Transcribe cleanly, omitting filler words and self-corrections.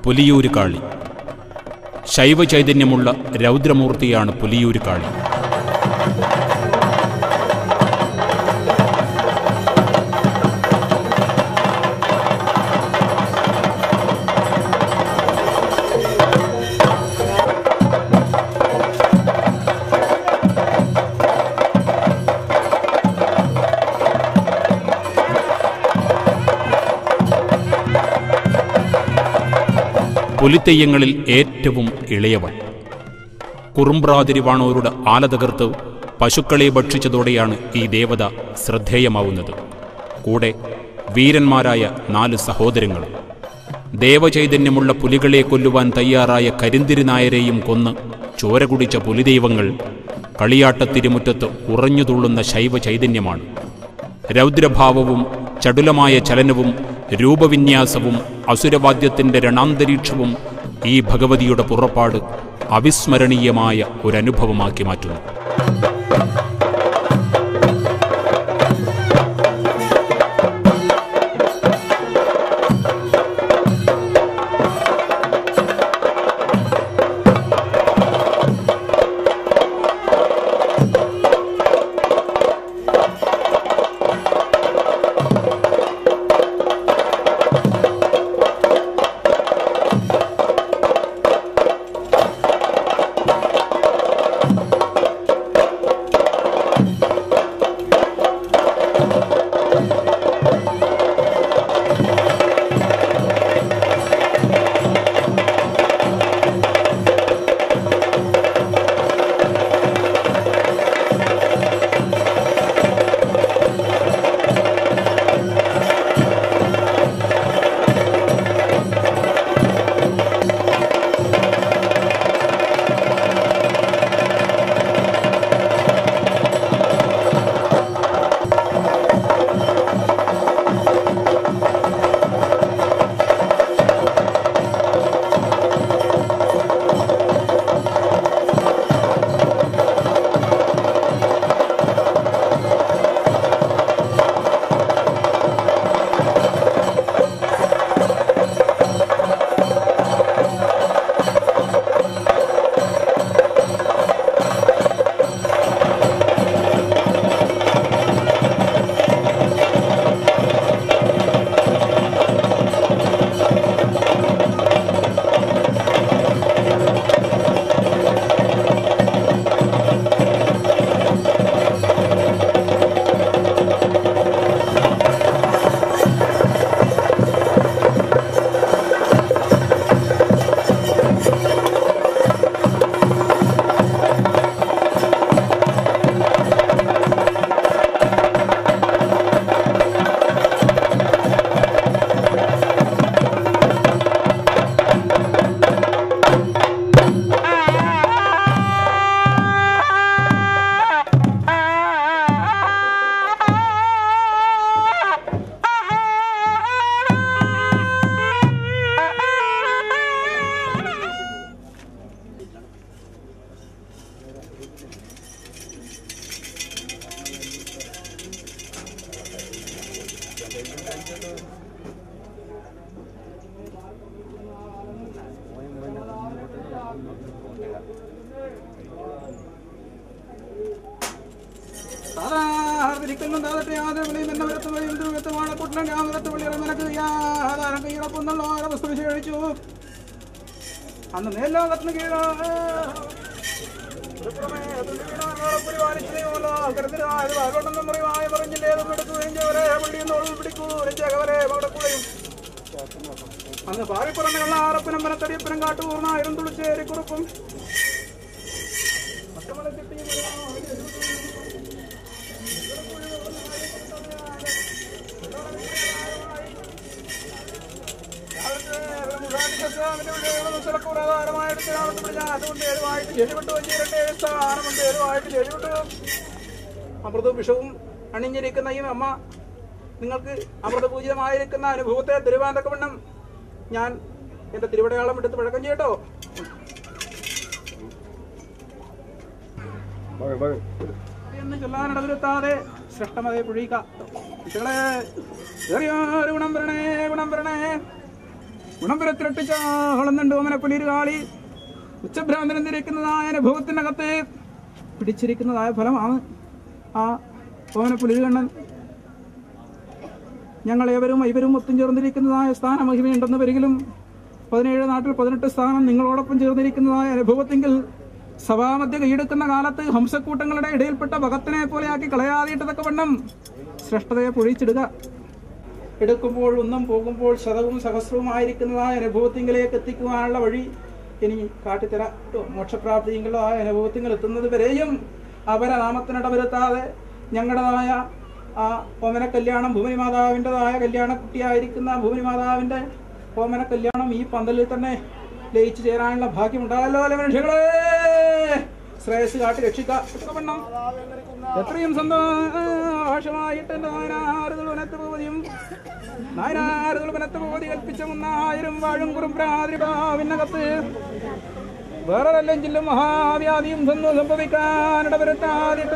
പുലിയൂര് കാളി. ശൈവചൈതന്യമുള്ള രൗദ്രമൂർത്തിയാണ് പുലിയൂര് കാളി. പുലിത്തെയ്യങ്ങളിൽ ഏറ്റവും ഇളയവൻ. കുറുമ്പ്രാതിരിവാണോരുടെ ആല തകർത്ത് പശുക്കളെ ഭക്ഷിച്ചതോടെയാണ് ഈ ദേവത ശ്രദ്ധേയമാവുന്നത്. കൂടെ വീരന്മാരായ 4 സഹോദരങ്ങൾ. ദേവചൈതന്യമുള്ള പുലികളെ കൊല്ലുവാൻ തയ്യാറായ കരിന്തിരി നായരെയും കൊന്ന് ചോര കുടിച്ച പുലിദൈവങ്ങൾ കളിയാട്ടത്തിരുമുറ്റത്ത് ഉറഞ്ഞുതുള്ളുന്ന ശൈവചൈതന്യമാണ്. രൗദ്രഭാവവും ചടുലമായ ചലനവും രൂപവിന്യാസവും അസുരവാദ്യത്തിൻ്റെ രണാന്തരീക്ഷവും ഈ ഭഗവതിയുടെ പുറപ്പാട് അവിസ്മരണീയമായ ഒരനുഭവമാക്കി മാറ്റുന്നു. അന്ന് മേലോകത്തിന് കീഴാണ് അന്ന് പാറിപ്പുറങ്ങളുള്ള ആറപ്പനമ്പന തടിയപ്പനം കാട്ടുപൂർണ്ണായിരം തുളിച്ചേരി കുറുപ്പും അമൃത വിഷവും അണിഞ്ഞിരിക്കുന്ന ഈ അമ്മ നിങ്ങൾക്ക് അമൃതപൂജിതമായിരിക്കുന്ന അനുഭവത്തെ തിരുവാന്തക്കവണ്ണം ഞാൻ എന്റെ തിരുവടയാളം എടുത്ത് പഴക്കം ചെയ്യട്ടോ. എന്ന് ചൊല്ലാനിടവരുത്താതെ ശ്രേഷ്ഠമതയെ പൊഴിയുക. കുട്ടികളെ ഗുണം വരണേ ഗുണം വരണേ. ഗുണപുരത്തിരട്ടിച്ച ഹളന്നുണ്ട് ഓമന പുലിരുകാളി ഉച്ചഭ്രാന്തരം തിരിക്കുന്നതായ അനുഭവത്തിനകത്ത് പിടിച്ചിരിക്കുന്നതായ ഫലമാണ് ആ ഓമന പുലിരുകണ്ണൻ. ഞങ്ങളേവരും ഇവരും ഒത്തും ചേർന്നിരിക്കുന്നതായ സ്ഥാനമഹിമയുണ്ടെന്ന് വരികിലും 17 നാട്ടിൽ 18 സ്ഥാനം നിങ്ങളോടൊപ്പം ചേർന്നിരിക്കുന്നതായ അനുഭവത്തെങ്കിൽ സഭാമധ്യ കൈയെടുക്കുന്ന കാലത്ത് ഹംസക്കൂട്ടങ്ങളുടെ ഇടയിൽപ്പെട്ട ഭഗത്തിനെ പോലെയാക്കി കളയാതിയിട്ടതൊക്കെ വണ്ണം ശ്രേഷ്ഠതയെ പൊഴിച്ചിടുക. എടുക്കുമ്പോൾ ഒന്നും പോകുമ്പോൾ ശതവും സഹസ്രവുമായിരിക്കുന്നതായ അനുഭവത്തിങ്കിലേക്ക് എത്തിക്കുവാനുള്ള വഴി ഇനി കാട്ടിത്തരാം. മോക്ഷപ്രാപ്തിയെങ്കിലുള്ളതായ അനുഭവത്തിങ്കിൽ എത്തുന്നത് വരെയും അപരനാമത്തിനിട വരുത്താതെ ഞങ്ങളുടേതായ ആ ഓമന കല്യാണം ഭൂമി മാതാവിൻ്റെതായ കല്യാണ കുട്ടിയായിരിക്കുന്ന ഭൂമി മാതാവിൻ്റെ ഓമന കല്യാണം ഈ പന്തലിൽ തന്നെ ലയിച്ചു ചേരാനുള്ള ഭാഗ്യം ഉണ്ടാകല്ലോ. അല്ലെ മനുഷ്യങ്ങളെ, ശ്രേയസ് കാട്ടി രക്ഷിക്കണം. എത്രയും സന്തോഷമായിട്ട് എൻ്റെ നായനാറുകളുനത്ത് പോതി കൽപ്പിച്ച 1000 വാഴും കുറുംപ്രാതിരിഭാവിനകത്ത് വേറെ വല്ലം ജില്ലും മഹാവ്യാധിയും സംഭവിക്കാനിട വരുത്താതിട്ട്